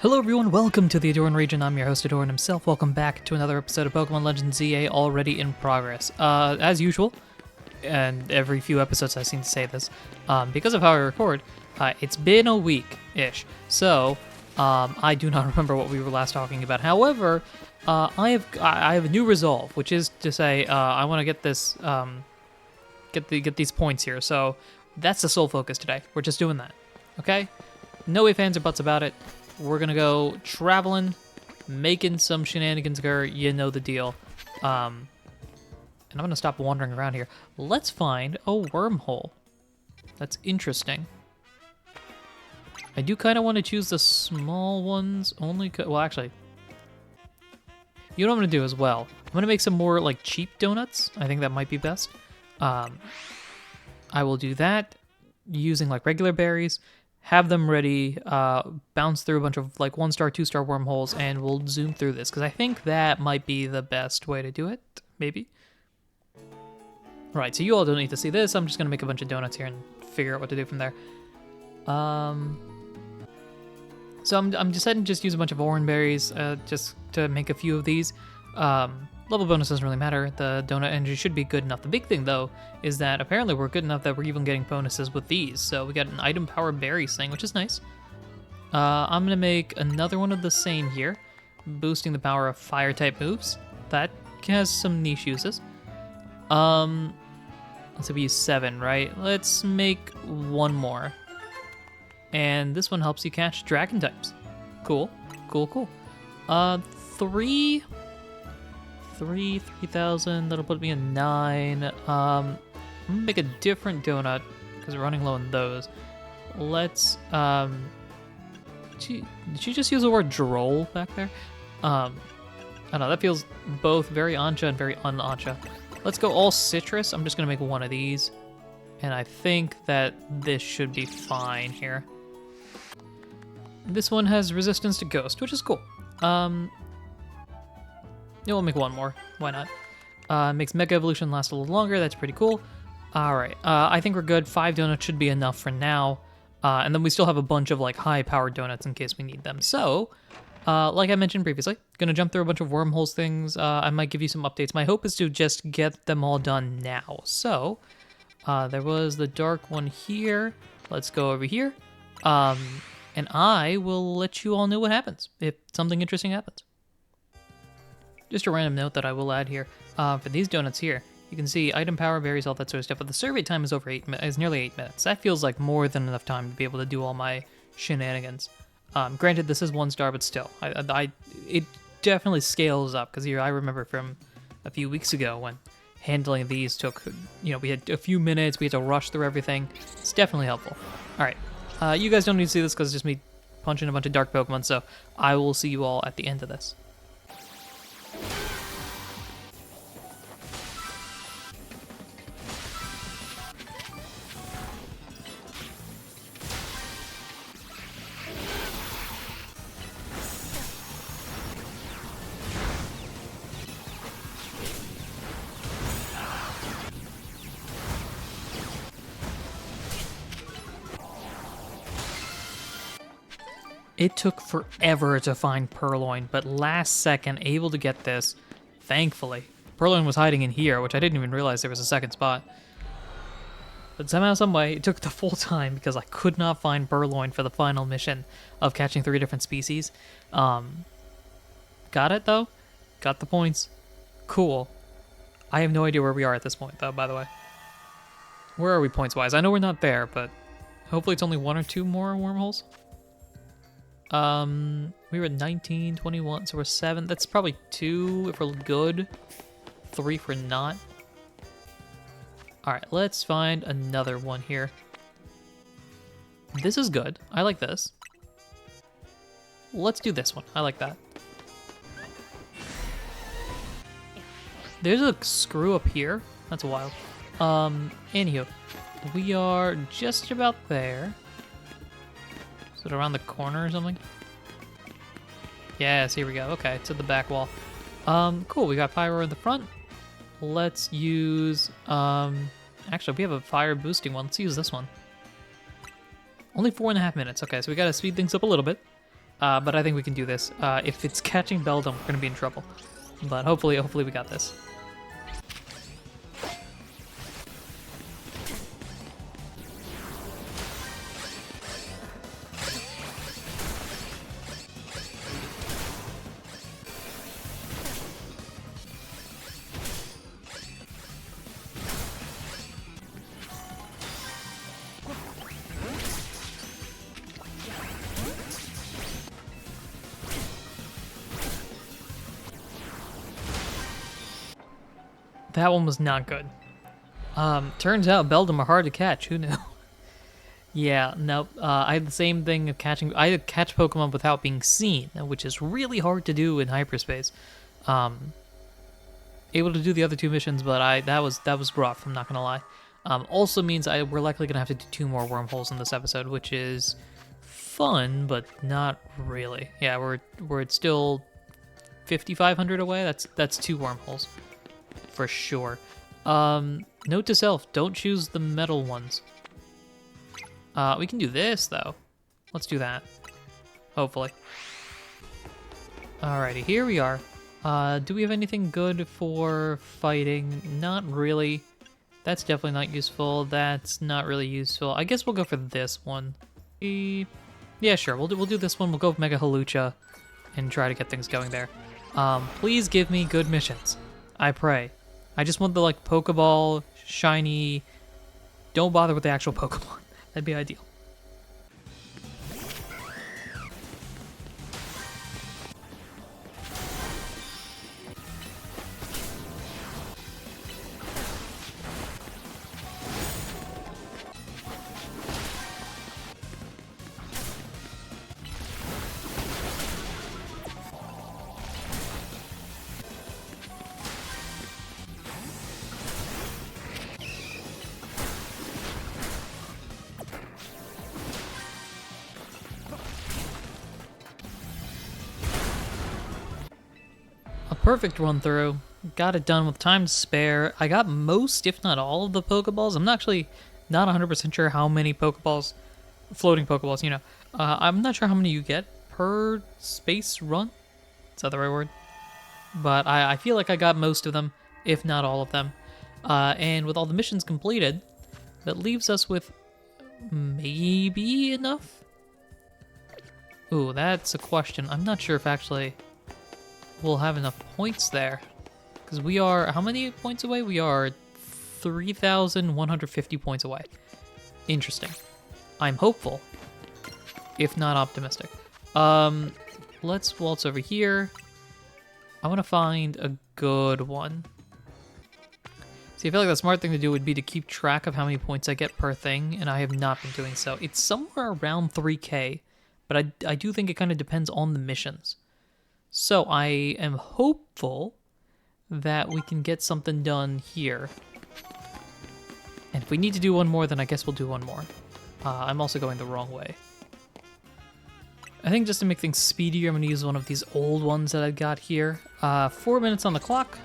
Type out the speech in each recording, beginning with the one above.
Hello everyone, welcome to the Ahdurin region. I'm your host Ahdurin himself. Welcome back to another episode of Pokemon Legends ZA, already in progress. As usual, and every few episodes I seem to say this, because of how I record, it's been a week-ish. So, I do not remember what we were last talking about. However, I have a new resolve, which is to say, I want to get this, get these points here. So, that's the sole focus today. We're just doing that, okay? No ifs, ands, or buts about it. We're gonna go traveling, making some shenanigans occur, you know the deal. And I'm gonna stop wandering around here. Let's find a wormhole. That's interesting. I do kind of want to choose the small ones, only well, actually, you know what I'm gonna do as well? I'm gonna make some more, like, cheap donuts. I think that might be best. I will do that using, like, regular berries. Have them ready, bounce through a bunch of like 1-star, 2-star wormholes, and we'll zoom through this, because I think that might be the best way to do it, maybe. Right, so you all don't need to see this. I'm just going to make a bunch of donuts here and figure out what to do from there. So I'm deciding to just use a bunch of orange berries, just to make a few of these. Level bonus doesn't really matter. The donut energy should be good enough. The big thing, though, is that apparently we're good enough that we're even getting bonuses with these. So we got an item power berries thing, which is nice. I'm going to make another one of the same here, boosting the power of fire-type moves. That has some niche uses. Let's say we use 7, right? Let's make one more. And this one helps you catch dragon types. Cool. Cool. 3,000, that'll put me at 9. I'm gonna make a different donut because we're running low on those. Let's, did she just use the word droll back there? I don't know, that feels both very Ancha and very un-Ancha. Let's go all citrus. I'm just gonna make one of these, and I think that this should be fine here. This one has resistance to ghost, which is cool. Yeah, we'll make one more. Why not? Makes Mega Evolution last a little longer. That's pretty cool. All right. I think we're good. 5 donuts should be enough for now. And then we still have a bunch of like high-powered donuts in case we need them. So, like I mentioned previously, gonna jump through a bunch of wormholes things. I might give you some updates. My hope is to just get them all done now. So, there was the dark one here. Let's go over here. And I will let you all know what happens if something interesting happens. Just a random note that I will add here. For these donuts here, you can see item power, berries, all that sort of stuff, but the survey time is nearly 8 minutes. That feels like more than enough time to be able to do all my shenanigans. Granted, this is 1-star, but still, it definitely scales up, because I remember from a few weeks ago when handling these took, we had a few minutes, we had to rush through everything. It's definitely helpful. All right, you guys don't need to see this because it's just me punching a bunch of dark Pokemon, so I will see you all at the end of this. It took forever to find Purloin, but last second able to get this, thankfully. Purloin was hiding in here, which I didn't even realize there was a second spot. But somehow, someway, it took the full time because I could not find Purloin for the final mission of catching 3 different species. Got it, though. Got the points. Cool. I have no idea where we are at this point, though, by the way. Where are we points-wise? I know we're not there, but hopefully it's only 1 or 2 more wormholes. We were at 19, 21, so we're 7. That's probably 2 if we're good. 3 if we're not. Alright, let's find another one here. This is good. I like this. Let's do this one. I like that. There's a screw up here. That's wild. Anywho, we are just about there. Is it around the corner or something? Yes, here we go. Okay, to the back wall. Cool, we got Pyro in the front. Let's use, actually, we have a fire boosting one. Let's use this one. Only 4.5 minutes. Okay, so we gotta speed things up a little bit. but I think we can do this. If it's catching Beldum, we're gonna be in trouble. But hopefully we got this. That one was not good. Turns out Beldum are hard to catch. Who knew? Yeah, no. I had the same thing of catching. I had to catch Pokemon without being seen, which is really hard to do in hyperspace. Able to do the other two missions, but that was rough. I'm not gonna lie. Also means we're likely gonna have to do 2 more wormholes in this episode, which is fun, but not really. Yeah, we're still 5,500 away. That's 2 wormholes. For sure. Note to self, don't choose the metal ones. We can do this, though. Let's do that. Hopefully. Alrighty, here we are. Do we have anything good for fighting? Not really. That's definitely not useful. That's not really useful. I guess we'll go for this one. Yeah, sure. We'll do this one. We'll go with Mega Halucha and try to get things going there. Please give me good missions. I pray. I just want the, like, Pokeball, shiny... Don't bother with the actual Pokemon. That'd be ideal. Perfect run through. Got it done with time to spare. I got most, if not all, of the Pokeballs. I'm actually not 100% sure how many Pokeballs, floating Pokeballs, you know. I'm not sure how many you get per space run. Is that the right word? But I feel like I got most of them, if not all of them. And with all the missions completed, that leaves us with maybe enough? Ooh, that's a question. I'm not sure if actually... we'll have enough points there, because we are how many points away? We are 3,150 points away. Interesting. I'm hopeful, if not optimistic. Let's waltz over here. I want to find a good one. See, I feel like the smart thing to do would be to keep track of how many points I get per thing, and I have not been doing so. It's somewhere around 3K, but I do think it kind of depends on the missions. So I am hopeful that we can get something done here. And if we need to do one more, then I guess we'll do one more. I'm also going the wrong way. I think just to make things speedier, I'm going to use one of these old ones that I've got here. 4 minutes on the clock.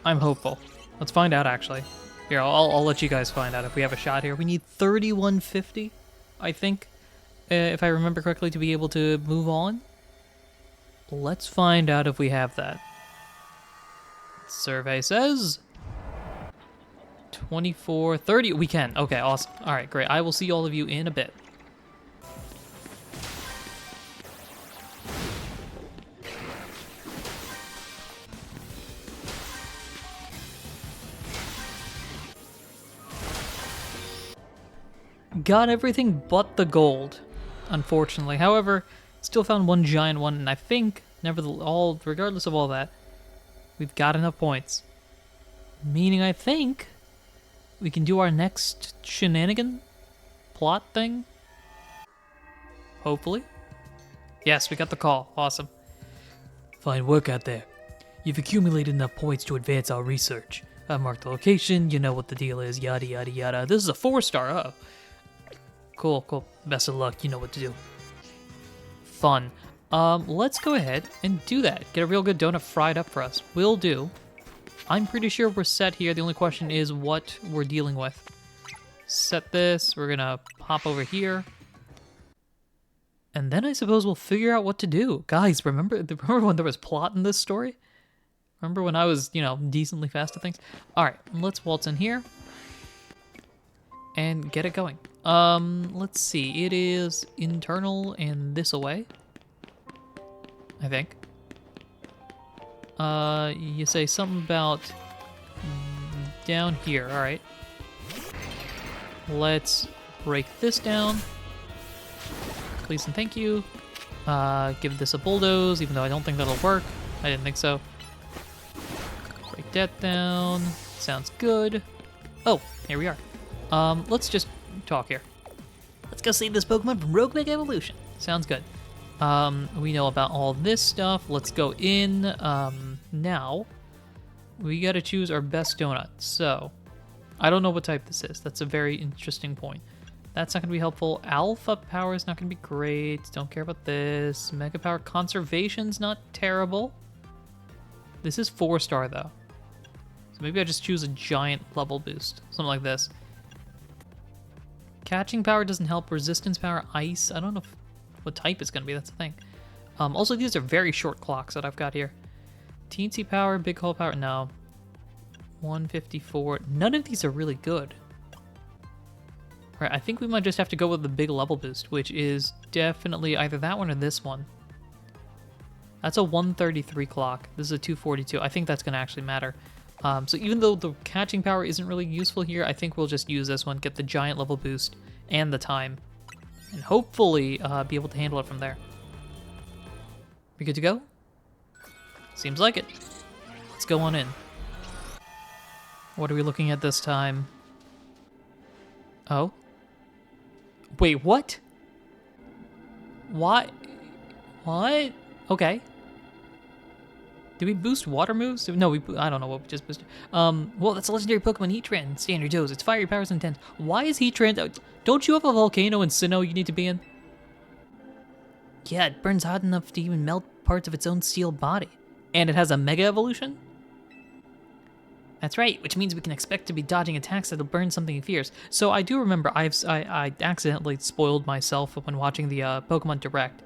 I'm hopeful. Let's find out, actually. Here, I'll let you guys find out if we have a shot here. We need 3150, I think, if I remember correctly, to be able to move on. Let's find out if we have that. Survey says 2430. We can. Okay, awesome. All right, great. I will see all of you in a bit. Got everything but the gold, unfortunately. However, still found one giant one, and I think, regardless of all that, we've got enough points. Meaning I think we can do our next shenanigan plot thing. Hopefully. Yes, we got the call. Awesome. Fine work out there. You've accumulated enough points to advance our research. I've marked the location, you know what the deal is, yada yada yada. This is a 4-star, oh. Cool, cool. Best of luck, you know what to do. Fun. Let's go ahead and do that. Get a real good donut fried up for us. Will do. I'm pretty sure we're set here. The only question is what we're dealing with. Set this. We're gonna pop over here. And then I suppose we'll figure out what to do. Guys, remember when there was plot in this story? Remember when I was, decently fast at things? All right, let's waltz in here and get it going. Let's see. It is internal and this away, I think. You say something about down here. All right. Let's break this down. Please and thank you. Give this a bulldoze, even though I don't think that'll work. I didn't think so. Break that down. Sounds good. Oh, here we are. Let's just talk here. Let's go save this Pokemon from Rogue Mega Evolution. Sounds good. We know about all this stuff. Let's go in. Now, we gotta choose our best donut. So, I don't know what type this is. That's a very interesting point. That's not going to be helpful. Alpha power is not going to be great. Don't care about this. Mega power conservation's not terrible. This is 4-star though. So maybe I just choose a giant level boost. Something like this. Catching power doesn't help. Resistance power, ice. I don't know what type it's going to be. That's the thing. Also, these are very short clocks that I've got here. Teensy power, big hole power. No. 154. None of these are really good. Right, I think we might just have to go with the big level boost, which is definitely either that one or this one. That's a 133 clock. This is a 242. I think that's going to actually matter. So even though the catching power isn't really useful here, I think we'll just use this one, get the giant level boost and the time, and hopefully be able to handle it from there. We good to go? Seems like it. Let's go on in. What are we looking at this time? Oh. Wait, what? Why? What? Okay. Did we boost water moves? No, I don't know what we just boosted. Well, that's a legendary Pokemon Heatran. Standard Dose. Its fiery power is intense. Why is Heatran... Don't you have a volcano in Sinnoh you need to be in? Yeah, it burns hot enough to even melt parts of its own steel body. And it has a Mega Evolution? That's right, which means we can expect to be dodging attacks that'll burn something fierce. So I do remember I accidentally spoiled myself when watching the Pokemon Direct.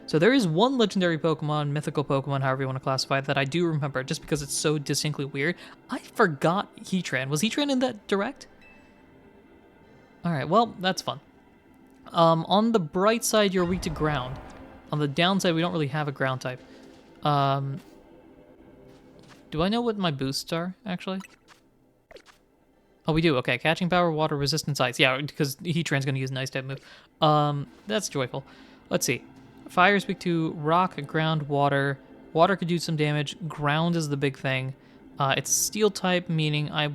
So there is one legendary Pokemon, mythical Pokemon, however you want to classify it, that I do remember just because it's so distinctly weird. I forgot Heatran. Was Heatran in that Direct? Alright, well, that's fun. On the bright side, you're weak to ground. On the downside, we don't really have a ground type. Do I know what my boosts are, actually? Oh, we do. Okay, catching power, water, resistance, ice. Yeah, because Heatran's going to use an ice type move. That's joyful. Let's see. Fire is weak to rock, ground, water. Water could do some damage. Ground is the big thing. It's steel type, meaning I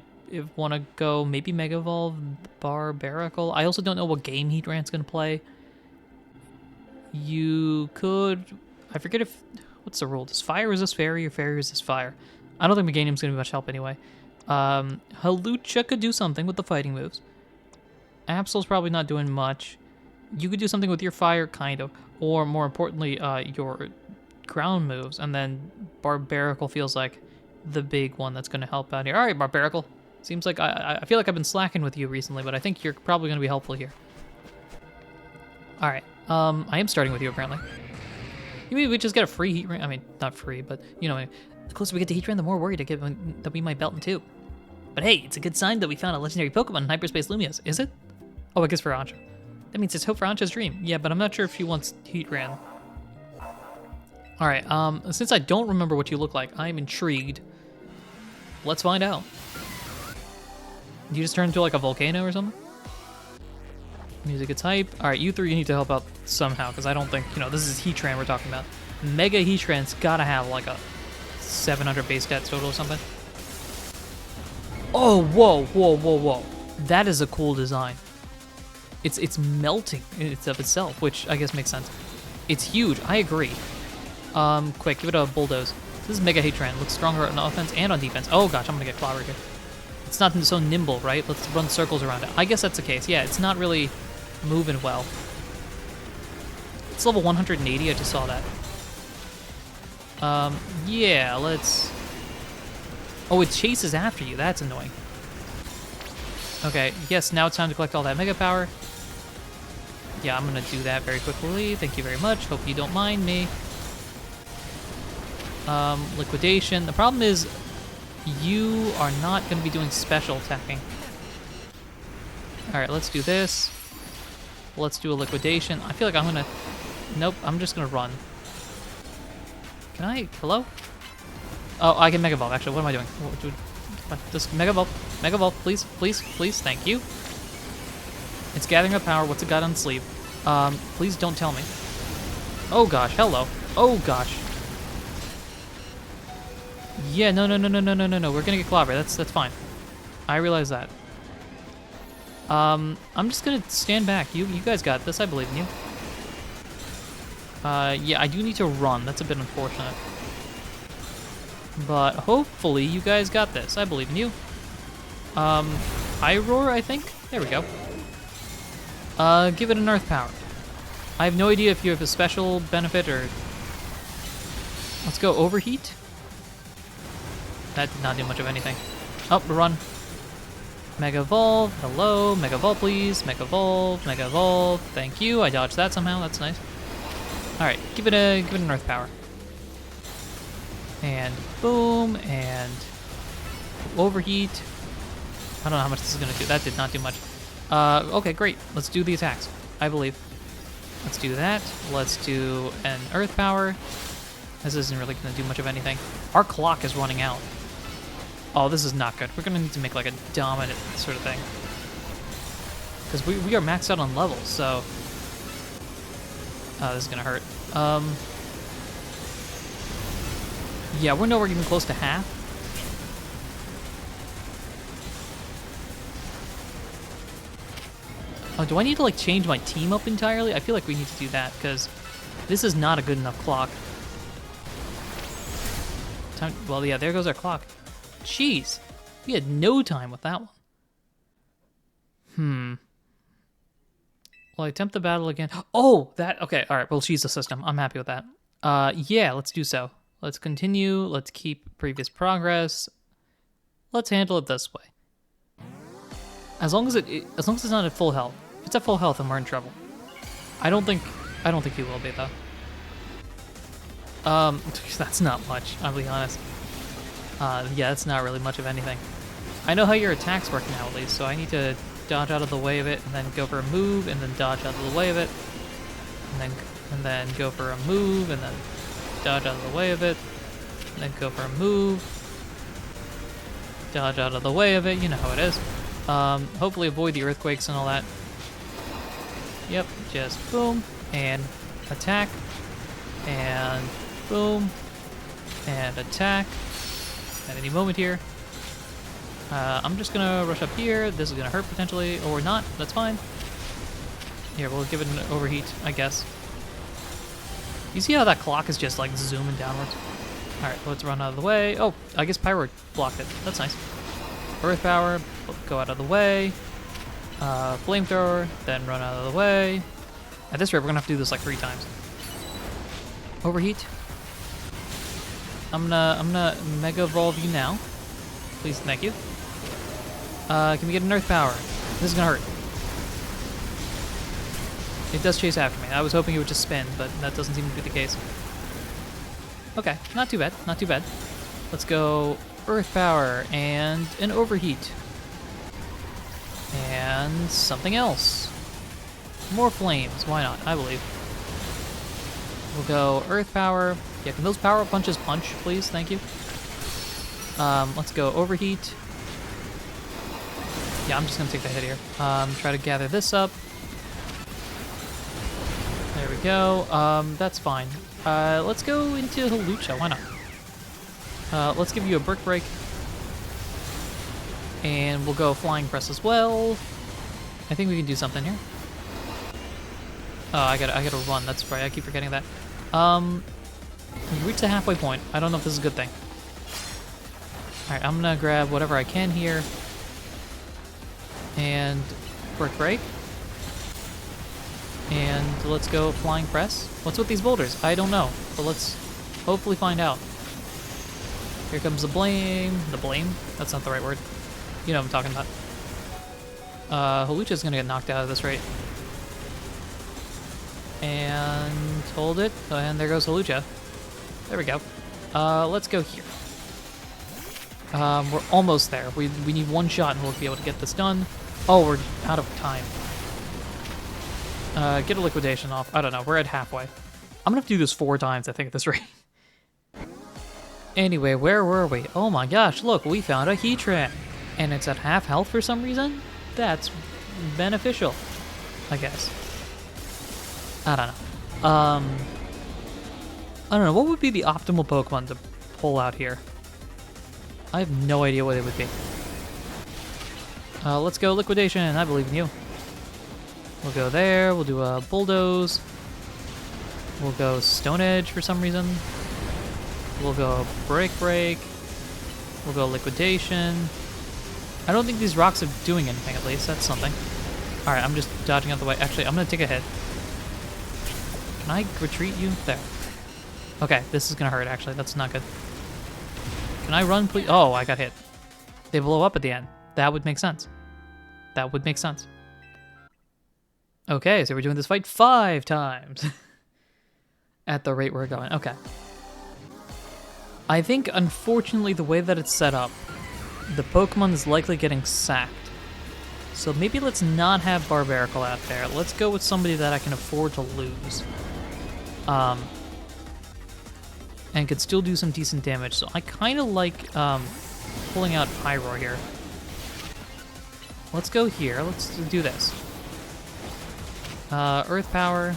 want to go maybe Mega Evolve, Barbaracle. I also don't know what game Heatran's going to play. You could... I forget if... What's the rule? Does fire resist fairy or fairy resist fire? I don't think Meganium's going to be much help anyway. Halucha could do something with the fighting moves. Absol's probably not doing much. You could do something with your fire, kind of. Or, more importantly, your ground moves. And then Barbaracle feels like the big one that's going to help out here. All right, Barbaracle. Seems like I feel like I've been slacking with you recently, but I think you're probably going to be helpful here. All right. I am starting with you, apparently. You mean we just get a free Heatran? I mean, not free, but, you know, the closer we get to Heatran, the more worried I get that we might belt in two. But hey, it's a good sign that we found a legendary Pokemon in Hyperspace Lumios, is it? Oh, I guess for Ancha. That means it's hope for Ancha's dream. Yeah, but I'm not sure if she wants Heatran. Alright, since I don't remember what you look like, I'm intrigued. Let's find out. You just turn into like a volcano or something? Music gets hype. Alright, you three need to help out somehow, because I don't think, this is Heatran we're talking about. Mega Heatran's gotta have like a 700 base stats total or something. Oh, whoa, whoa, whoa, whoa. That is a cool design. It's melting of itself, which I guess makes sense. It's huge, I agree. Quick, give it a bulldoze. This is Mega Heatran. Looks stronger on offense and on defense. Oh gosh, I'm gonna get clobbered here. It's not so nimble, right? Let's run circles around it. I guess that's the case. Yeah, it's not really moving well. It's level 180, I just saw that. Yeah, let's... Oh, it chases after you. That's annoying. Okay, yes, now it's time to collect all that Mega Power. Yeah, I'm gonna do that very quickly. Thank you very much. Hope you don't mind me. Liquidation. The problem is you are not going to be doing special attacking. Alright, let's do this. Let's do a liquidation. I feel like I'm going to... Nope, I'm just going to run. Can I... Hello? Oh, I can Mega Evolve, actually. What am I doing? Just Mega Evolve. Mega Evolve, please, please, please. Thank you. It's gathering up power. What's it got on the sleeve? Please don't tell me. Oh gosh, hello. Oh gosh. Yeah, no. We're gonna get clobbered. That's fine. I realize that. I'm just gonna stand back. You guys got this. I believe in you. Yeah, I do need to run. That's a bit unfortunate. But hopefully you guys got this. I believe in you. High Roar, I think. There we go. Give it an Earth Power. I have no idea if you have a special benefit or... Let's go Overheat. That did not do much of anything. Oh, run. Mega Evolve. Hello. Mega Evolve, please. Mega Evolve. Mega Evolve. Thank you. I dodged that somehow. That's nice. Alright, give it an Earth Power. And boom, and Overheat. I don't know how much this is going to do. That did not do much. Okay, great. Let's do the attacks, I believe. Let's do that. Let's do an Earth Power. This isn't really going to do much of anything. Our clock is running out. Oh, this is not good. We're going to need to make like a dominant sort of thing. Because we are maxed out on levels, so... Oh, this is going to hurt. Yeah, we're nowhere even close to half. Oh, do I need to like change my team up entirely? I feel like we need to do that because this is not a good enough clock. Well, yeah, there goes our clock. Jeez, we had no time with that one. Well, I attempt the battle again. Oh, that, okay, all right, we'll cheese the system. I'm happy with that. Yeah, let's do so. Let's continue. Let's keep previous progress. Let's handle it this way. As long as it's not at full health. If it's at full health, then we're in trouble. I don't think he will be though. That's not much. I'll be honest. Yeah, that's not really much of anything. I know how your attacks work now, at least, so I need to dodge out of the way of it, and then go for a move, and then dodge out of the way of it, and then go for a move, and then dodge out of the way of it, and then go for a move, dodge out of the way of it. You know how it is. Hopefully avoid the earthquakes and all that. Yep, just boom, and attack, and boom, and attack at any moment here. I'm just gonna rush up here. This is gonna hurt potentially, or not. That's fine. Here, we'll give it an overheat, I guess. You see how that clock is just like zooming downwards? Alright, let's run out of the way. Oh, I guess Pyro blocked it. That's nice. Earth Power, go out of the way. Flamethrower, then run out of the way. At this rate, we're gonna have to do this like 3 times. Overheat. I'm gonna Mega Evolve you now. Please, thank you. Can we get an Earth Power? This is gonna hurt. It does chase after me. I was hoping it would just spin, but that doesn't seem to be the case. Okay, not too bad, not too bad. Let's go Earth Power and an Overheat. And something else. More flames, why not? I believe. We'll go Earth Power. Yeah, can those power punches punch, please? Thank you. Let's go Overheat. Yeah, I'm just gonna take the hit here. Try to gather this up. There we go. That's fine. Let's go into Halucha, why not? Let's give you a Brick Break. And we'll go Flying Press as well. I think we can do something here. Oh, I gotta run, that's right, I keep forgetting that. We reached the halfway point. I don't know if this is a good thing. Alright, I'm gonna grab whatever I can here. And Brick Break. And let's go Flying Press. What's with these boulders? I don't know, but let's hopefully find out. Here comes the blame. The blame? That's not the right word. You know what I'm talking about. Halucha's gonna get knocked out at this rate. And hold it. And there goes Halucha. There we go. Let's go here. We're almost there. We need one shot and we'll be able to get this done. Oh, we're out of time. Get a liquidation off. I don't know. We're at halfway. I'm gonna have to do this 4 times, I think, at this rate. Anyway, where were we? Oh my gosh, look, we found a Heatran. And it's at half health for some reason? That's beneficial, I guess. I don't know. I don't know. What would be the optimal Pokemon to pull out here? I have no idea what it would be. Let's go Liquidation. I believe in you. We'll go there. We'll do a Bulldoze. We'll go Stone Edge for some reason. We'll go Break. We'll go Liquidation. I don't think these rocks are doing anything, at least. That's something. Alright, I'm just dodging out the way. Actually, I'm going to take a hit. Can I retreat you? There. Okay, this is going to hurt, actually. That's not good. Can I run, please? Oh, I got hit. They blow up at the end. That would make sense. That would make sense. Okay, so we're doing this fight 5 times. At the rate we're going. Okay. I think, unfortunately, the way that it's set up, the Pokemon is likely getting sacked. So maybe let's not have Barbaracle out there. Let's go with somebody that I can afford to lose. And could still do some decent damage. So I kind of like pulling out Pyroar here. Let's go here. Let's do this. Earth Power.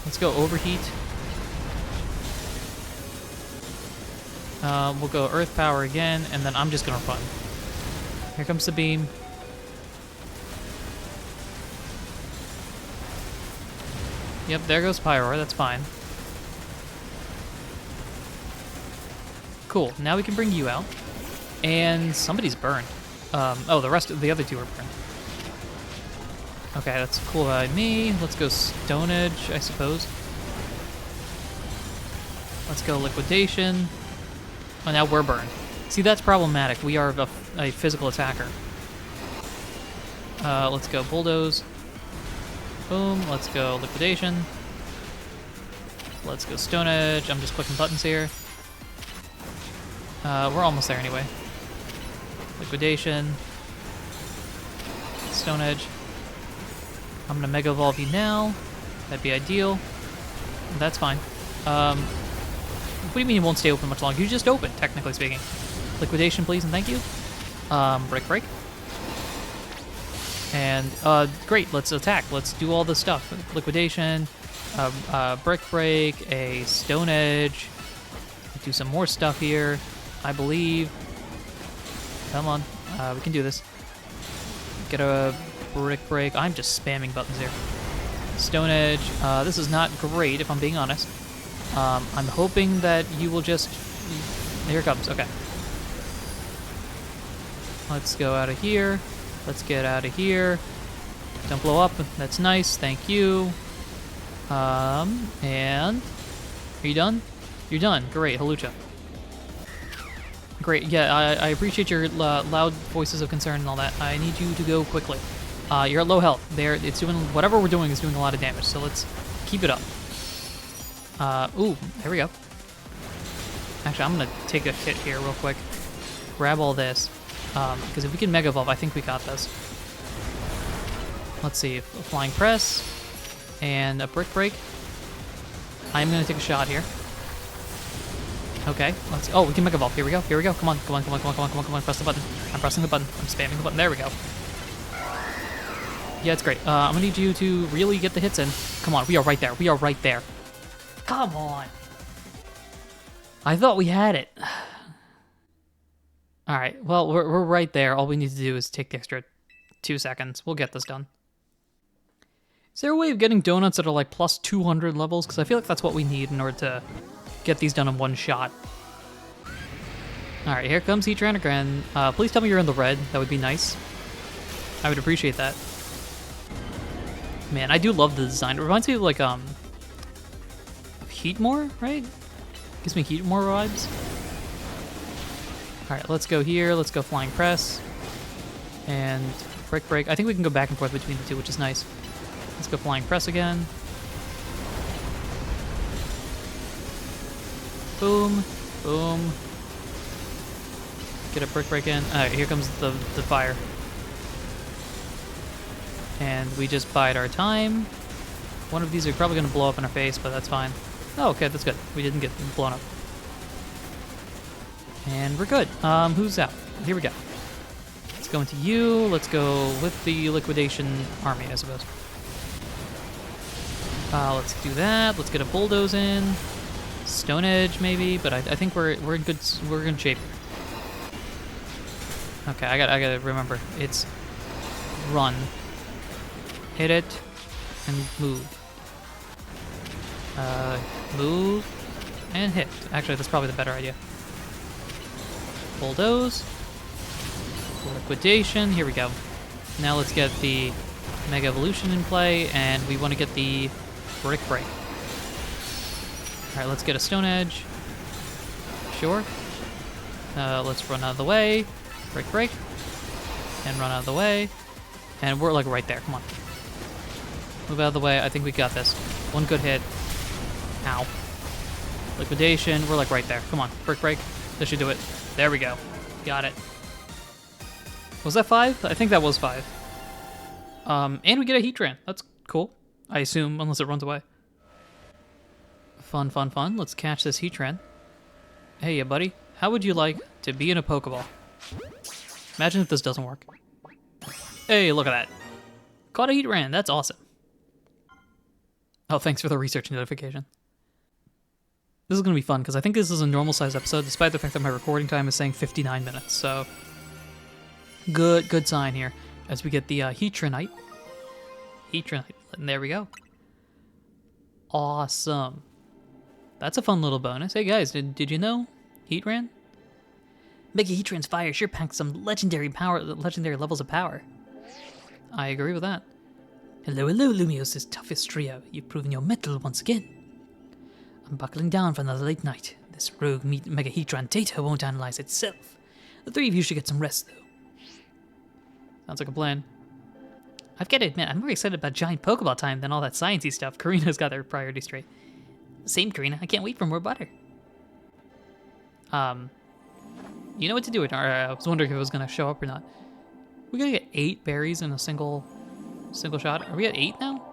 Let's go Overheat. We'll go Earth Power again, and then I'm just gonna run. Here comes the beam. Yep, there goes Pyroar, that's fine. Cool, now we can bring you out. And somebody's burned. Oh, the other 2 are burned. Okay, that's cool by me. Let's go Stone Edge, I suppose. Let's go Liquidation. Oh, now we're burned. See, that's problematic. We are a physical attacker. Let's go Bulldoze. Boom. Let's go Liquidation. Let's go Stone Edge. I'm just clicking buttons here. We're almost there anyway. Liquidation. Stone Edge. I'm gonna Mega Evolve you now. That'd be ideal. That's fine. What do you mean it won't stay open much longer? You just opened, technically speaking. Liquidation, please, and thank you. Break. And, great, let's attack. Let's do all this stuff. Liquidation, Break, a Stone Edge. Do some more stuff here, I believe. Come on, we can do this. Get a Break. I'm just spamming buttons here. Stone Edge. This is not great, if I'm being honest. I'm hoping that you will just... Here it comes. Okay. Let's go out of here. Let's get out of here. Don't blow up. That's nice. Thank you. And... Are you done? You're done. Great. Halucha. Great. Yeah, I appreciate your loud voices of concern and all that. I need you to go quickly. You're at low health. It's doing... Whatever we're doing is doing a lot of damage, so let's keep it up. Ooh, there we go. Actually, I'm gonna take a hit here real quick. Grab all this. Because if we can Mega Evolve, I think we got this. Let's see, a Flying Press. And a Break. I'm gonna take a shot here. Okay, let's... Oh, we can Mega Evolve. Here we go. Come on. Press the button. I'm pressing the button. I'm spamming the button. There we go. Yeah, it's great. I'm gonna need you to really get the hits in. Come on, we are right there. Come on. I thought we had it. Alright, well, we're right there. All we need to do is take the extra 2 seconds. We'll get this done. Is there a way of getting donuts that are like plus 200 levels? Because I feel like that's what we need in order to get these done in one shot. Alright, here comes Heatran again. Please tell me you're in the red. That would be nice. I would appreciate that. Man, I do love the design. It reminds me of like, Heatmore, right? Gives me Heatmore vibes. Alright, let's go here. Let's go Flying Press. And Break. I think we can go back and forth between the two, which is nice. Let's go flying press again. Boom, boom. Get a brick break in. Alright, here comes the fire. And we just bide our time. One of these are probably going to blow up in our face, but that's fine. Oh, okay, that's good. We didn't get blown up. And we're good. Who's out? Here we go. Let's go into you. Let's go with the liquidation army, I suppose. Let's do that. Let's get a bulldoze in. Stone Edge, maybe, but I think we're in good shape. Okay, I gotta remember. It's run. Hit it and move. Move and hit. Actually, that's probably the better idea. Bulldoze. Liquidation. Here we go. Now let's get the Mega Evolution in play, and we want to get the Brick Break. Alright, let's get a Stone Edge. Sure. Let's run out of the way. Brick Break. And run out of the way. And we're like right there. Come on. Move out of the way. I think we got this. One good hit. Ow. Liquidation. We're like right there. Come on. Brick Break. This should do it. There we go. Got it. Was that 5? I think that was 5. And we get a Heatran. That's cool. I assume, unless it runs away. Fun, fun, fun. Let's catch this Heatran. Hey, yeah, buddy. How would you like to be in a Pokeball? Imagine if this doesn't work. Hey, look at that. Caught a Heatran. That's awesome. Oh, thanks for the research notification. This is going to be fun, because I think this is a normal-sized episode, despite the fact that my recording time is saying 59 minutes, so... Good sign here, as we get the Heatranite. Heatranite, and there we go. Awesome. That's a fun little bonus. Hey guys, did you know Heatran? Mega Heatran's fire sure packs some legendary levels of power. I agree with that. Hello, Lumios' toughest trio. You've proven your mettle once again. I'm buckling down for another late night. This rogue Mega Heatran data won't analyze itself. The three of you should get some rest, though. Sounds like a plan. I've got to admit, I'm more excited about giant Pokeball time than all that sciencey stuff. Karina's got their priorities straight. Same, Karina. I can't wait for more butter. You know what to do with it. I was wondering if it was going to show up or not. We're going to get 8 berries in a single shot. Are we at 8 now?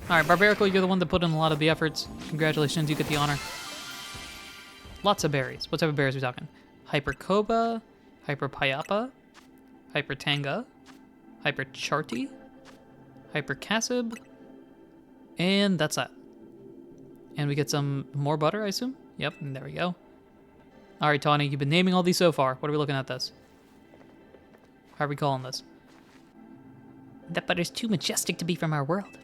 Alright, Barbarical, you're the one that put in a lot of the efforts. Congratulations, you get the honor. Lots of berries. What type of berries are we talking? Hyper Koba, Hyper Payapa, Hyper Tanga, Hyper Charty, Hyper Casib, and that's that. And we get some more butter, I assume? Yep, and there we go. Alright, Tawny, you've been naming all these so far. What are we looking at this? How are we calling this? That butter's too majestic to be from our world.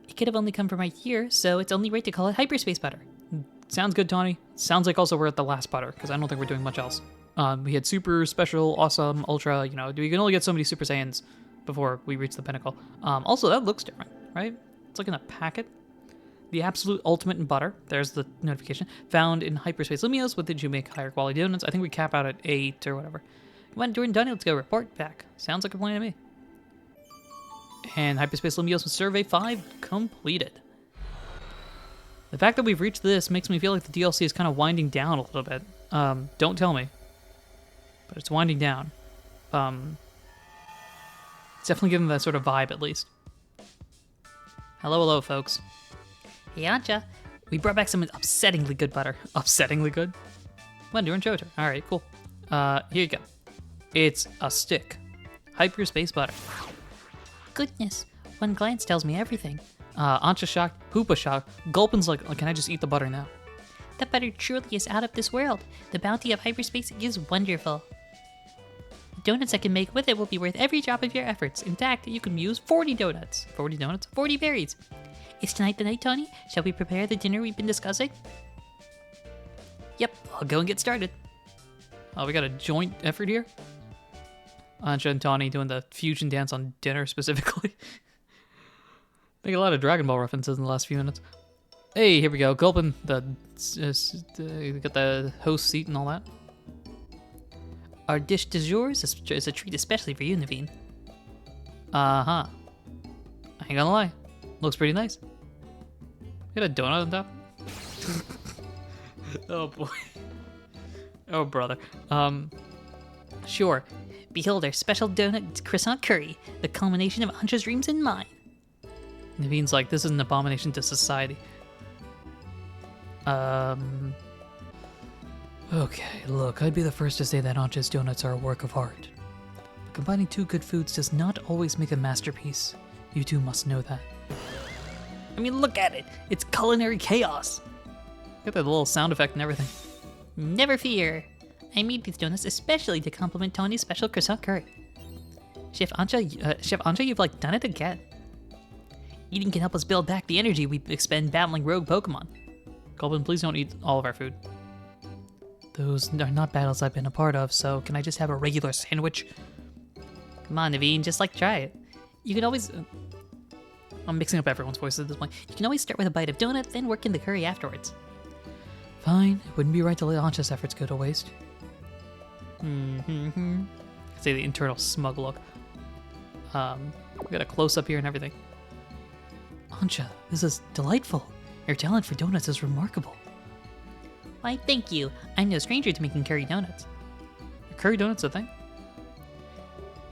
It could have only come from right here, so it's only right to call it hyperspace butter. Sounds good, Tawny. Sounds like also we're at the last butter, because I don't think we're doing much else. We had super, special, awesome, ultra, you know, we can only get so many Super Saiyans before we reach the pinnacle. Also, that looks different, right? It's like in a packet. The absolute ultimate in butter, there's the notification, found in Hyperspace Lumios. What did you make higher quality donuts? I think we cap out at 8 or whatever. When during done, let's go report back. Sounds like a plan to me. And Hyperspace Lumios with Survey 5 completed. The fact that we've reached this makes me feel like the DLC is kind of winding down a little bit. Don't tell me. But it's winding down. It's definitely giving that sort of vibe, at least. Hello, folks. Hey, Anja. We brought back some upsettingly good butter. Upsettingly good? Wandurin Choter. Alright, cool. Here you go. It's a stick. Hyperspace butter. Goodness, one glance tells me everything. Ancha shocked, Hoopa shocked, Gulpin's like, can I just eat the butter now? That butter truly is out of this world. The bounty of hyperspace is wonderful. The donuts I can make with it will be worth every drop of your efforts. In fact, you can use 40 donuts. 40 donuts? 40 berries. Is tonight the night, Tony? Shall we prepare the dinner we've been discussing? Yep, I'll go and get started. Oh, we got a joint effort here? Anja and Tawny doing the fusion dance on dinner specifically. Make a lot of Dragon Ball references in the last few minutes. Hey, here we go. Gulpin, got the host seat and all that. Our dish du jour is a treat especially for you, Naveen. Uh-huh. I Ain't gonna lie. Looks pretty nice. Got a donut on top? Oh boy. Oh brother. Sure. Behold our special donut croissant curry, the culmination of Anja's dreams and mine. Naveen's like, this is an abomination to society. Okay, look, I'd be the first to say that Anja's donuts are a work of art. But combining two good foods does not always make a masterpiece. You two must know that. I mean, look at it. It's culinary chaos. Get that little sound effect and everything. Never fear. I made these donuts especially to compliment Tony's special croissant curry. Chef Anja, you've like done it again. Eating can help us build back the energy we expend battling rogue Pokemon. Goblin, please don't eat all of our food. Those are not battles I've been a part of, so can I just have a regular sandwich? Come on, Naveen, just like try it. You can always... I'm mixing up everyone's voices at this point. You can always start with a bite of donut, then work in the curry afterwards. Fine, it wouldn't be right to let Anja's efforts go to waste. Say the internal smug look. We got a close up here and everything. Anja, this is delightful. Your talent for donuts is remarkable. Why, thank you. I'm no stranger to making curry donuts. Are curry donuts a thing?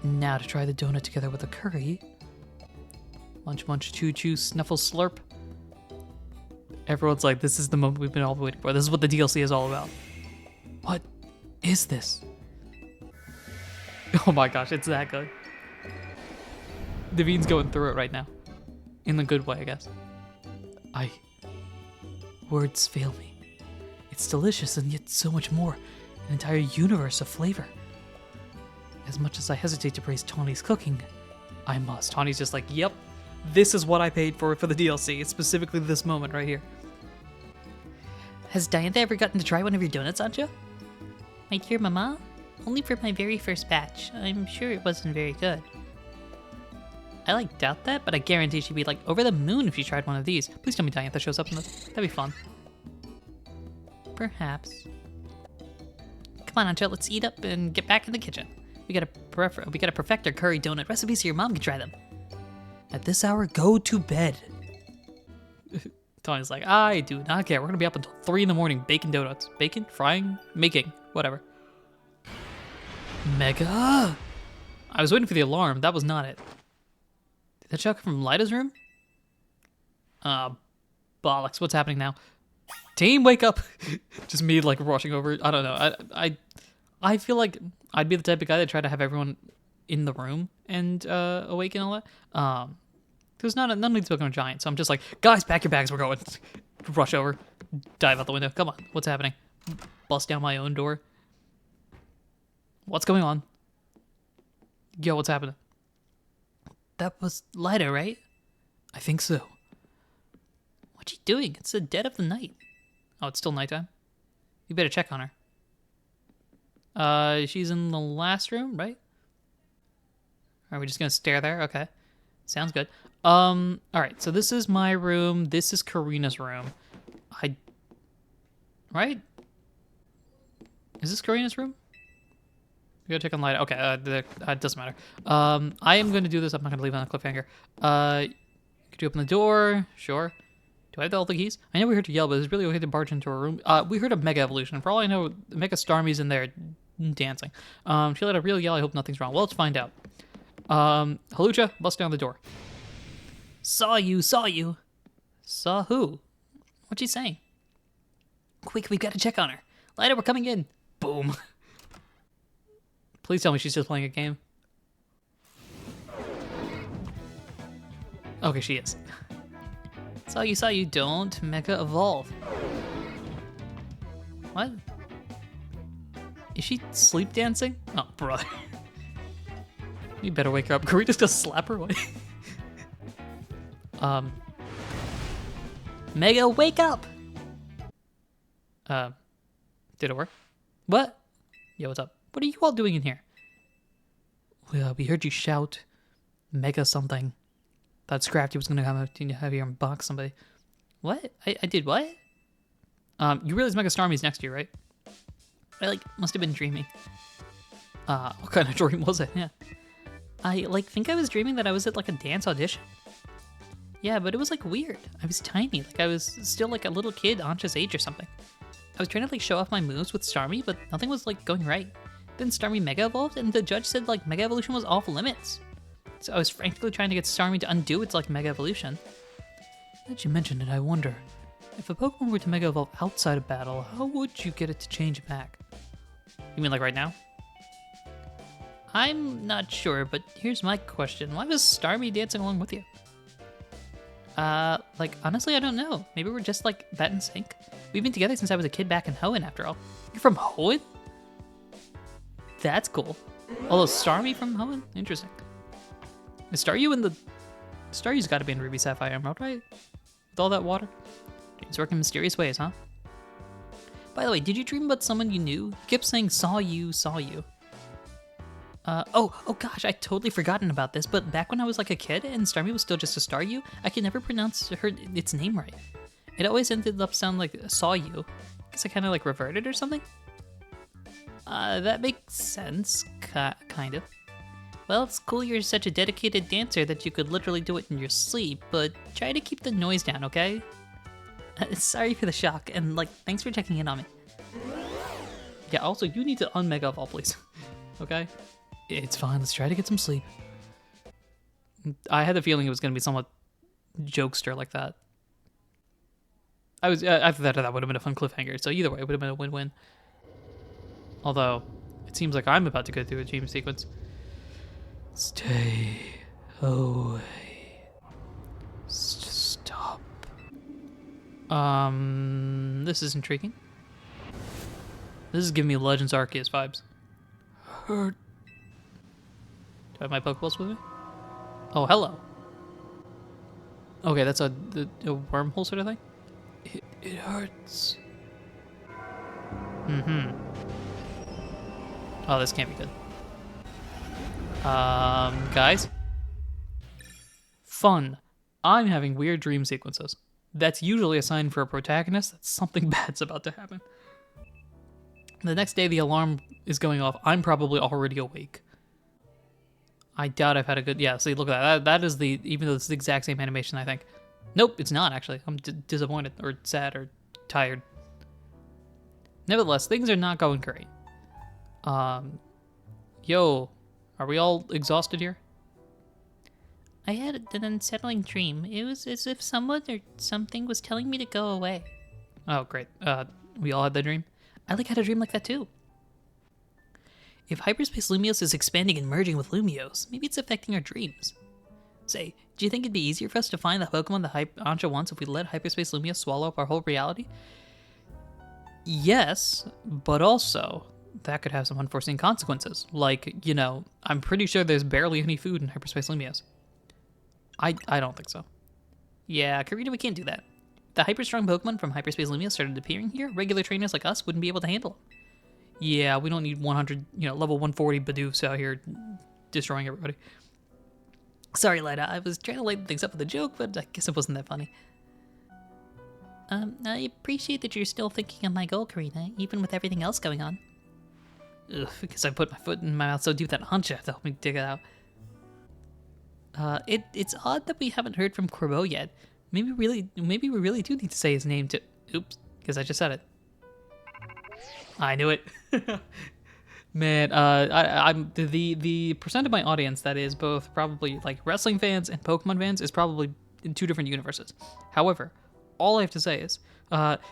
Now to try the donut together with the curry. Munch, munch, chew, chew, snuffle, slurp. Everyone's like, this is the moment we've been all waiting for. This is what the DLC is all about. What is this? Oh my gosh, it's that good. Naveen's going through it right now. In the good way, I guess. Words fail me. It's delicious and yet so much more. An entire universe of flavor. As much as I hesitate to praise Tawny's cooking, I must. Tawny's just like, yep, this is what I paid for the DLC. It's specifically this moment right here. Has Diantha ever gotten to try one of your donuts, Anja? My dear Mama? Only for my very first batch. I'm sure it wasn't very good. I doubt that, but I guarantee she'd be over the moon if she tried one of these. Please tell me Diantha shows up in this. That'd be fun. Perhaps. Come on, Anja, let's eat up and get back in the kitchen. We gotta perfect our curry donut recipes so your mom can try them. At this hour, go to bed. Tony's like, I do not care. We're gonna be up until 3 in the morning baking donuts. Baking? Frying? Making? Whatever. Mega! I was waiting for the alarm. That was not it. Did that shot come from Lyda's room? Bollocks. What's happening now? Team, wake up! Just me, rushing over. I don't know. I feel like I'd be the type of guy that tried to have everyone in the room and awake and all that. There's none of these Pokemon are giant, so I'm just like, guys, pack your bags, we're going. Rush over, dive out the window. Come on, what's happening? Bust down my own door. What's going on? Yo, what's happening? That was Lyda, right? I think so. What's she doing? It's the dead of the night. Oh, it's still nighttime? You better check on her. She's in the last room, right? Are we just gonna stare there? Okay. Sounds good. Alright, so this is my room. This is Karina's room. Right? Is this Karina's room? We gotta check on Lyda. Okay, it doesn't matter. I am gonna do this. I'm not gonna leave it on a cliffhanger. Could you open the door? Sure. Do I have all the keys? I know we heard her yell, but it's really okay to barge into her room. We heard a Mega Evolution. For all I know, Mega Starmie's in there dancing. She let a real yell. I hope nothing's wrong. Well, let's find out. Halucha, bust down the door. Saw you. Saw who? What's she saying? Quick, we've got to check on her. Lyda, we're coming in. Boom. Please tell me she's just playing a game. Okay, she is. Saw you. Don't Mega Evolve. What? Is she sleep dancing? Oh, brother. You better wake her up. Can we just go slap her away? Mega, wake up! Did it work? What? Yo, what's up? What are you all doing in here? We heard you shout Mega something. That Scrafty was gonna have you unbox somebody. What? I did what? You realize Mega Starmie's next to you, right? I must have been dreaming. What kind of dream was it? Yeah. I think I was dreaming that I was at a dance audition. Yeah, but it was like weird. I was tiny, like I was still like a little kid, Ancha's age or something. I was trying to like show off my moves with Starmie, but nothing was like going right. Then Starmie Mega Evolved, and the judge said like Mega Evolution was off limits. So I was frantically trying to get Starmie to undo its like Mega Evolution. Now that you mentioned it, I wonder, if a Pokemon were to Mega Evolve outside of battle, how would you get it to change back? You mean like right now? I'm not sure, but here's my question. Why was Starmie dancing along with you? Like, honestly, I don't know. Maybe we're just, like, that in sync. We've been together since I was a kid back in Hoenn, after all. You're from Hoenn? That's cool. Although, Starmie from Hoenn? Interesting. Is Staryu in the... Staryu's gotta be in Ruby Sapphire Emerald, right? With all that water? It's working in mysterious ways, huh? By the way, did you dream about someone you knew? You kept saying, saw you, saw you. Oh gosh, I totally forgotten about this, but back when I was like a kid and Starmie was still just a Staryu, I could never pronounce its name right. It always ended up sounding like saw you. Guess I kind of like reverted or something? That makes sense, kind of. Well, it's cool you're such a dedicated dancer that you could literally do it in your sleep, but try to keep the noise down, okay? Sorry for the shock, and like, thanks for checking in on me. Yeah, also, you need to unmega evolve, please. Okay? It's fine, let's try to get some sleep. I had the feeling it was going to be somewhat jokester like that. I thought that would have been a fun cliffhanger, so either way, it would have been a win-win. Although, it seems like I'm about to go through a dream sequence. Stay away. Stop. This is intriguing. This is giving me Legends Arceus vibes. Hurt. Do I have my Pokeballs with me? Oh, hello. Okay, that's a wormhole sort of thing? It hurts. Mm-hmm. Oh, this can't be good. Guys? Fun. I'm having weird dream sequences. That's usually a sign for a protagonist that something bad's about to happen. The next day the alarm is going off. I'm probably already awake. I doubt I've had a good... Yeah, see, look at that. That is the... Even though it's the exact same animation, I think. Nope, it's not, actually. I'm disappointed, or sad, or tired. Nevertheless, things are not going great. Yo, are we all exhausted here? I had an unsettling dream. It was as if someone or something was telling me to go away. Oh, great. We all had that dream? I had a dream like that too. If Hyperspace Lumiose is expanding and merging with Lumiose, maybe it's affecting our dreams. Say, do you think it'd be easier for us to find the Pokemon that Ancha wants if we let Hyperspace Lumiose swallow up our whole reality? Yes, but also, that could have some unforeseen consequences. Like, you know, I'm pretty sure there's barely any food in Hyperspace Lumiose. I don't think so. Yeah, Karita, we can't do that. If the hyper-strong Pokemon from Hyperspace Lumiose started appearing here, regular trainers like us wouldn't be able to handle them. Yeah, we don't need 100, level 140 Bidoofs out here destroying everybody. Sorry, Lida, I was trying to lighten things up with a joke, but I guess it wasn't that funny. I appreciate that you're still thinking of my goal, Karina, even with everything else going on. Ugh, because I put my foot in my mouth so deep that Ancha to help me dig it out. It's odd that we haven't heard from Corbeau yet. Maybe we really do need to say his name to... Oops, because I just said it. I knew it. Man, I'm the percent of my audience that is both probably like wrestling fans and Pokemon fans is probably in two different universes. However, all I have to say is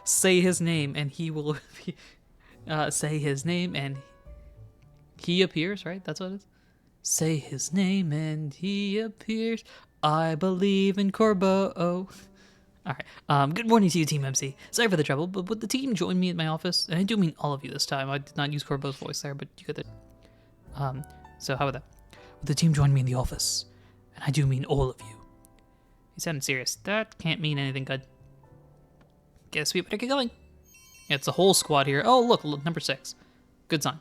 say his name and he will say his name and he appears, right? That's what it is. Say his name and he appears. I believe in Corbeau. Alright, good morning to you, Team MC. Sorry for the trouble, but would the team join me at my office? And I do mean all of you this time. I did not use Corbeau's voice there, but you get it. So how about that? Would the team join me in the office? And I do mean all of you. He sounded serious. That can't mean anything good. Guess we better get going. Yeah, it's a whole squad here. Oh, look, number 6. Good sign.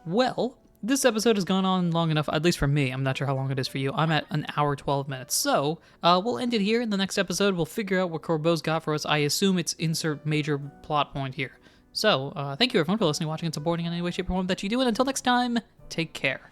Well... This episode has gone on long enough, at least for me. I'm not sure how long it is for you. I'm at an hour, 12 minutes. So, we'll end it here. In the next episode, we'll figure out what Corbeau's got for us. I assume it's insert major plot point here. So, thank you everyone for listening, watching, and supporting in any way, shape, or form that you do. And until next time, take care.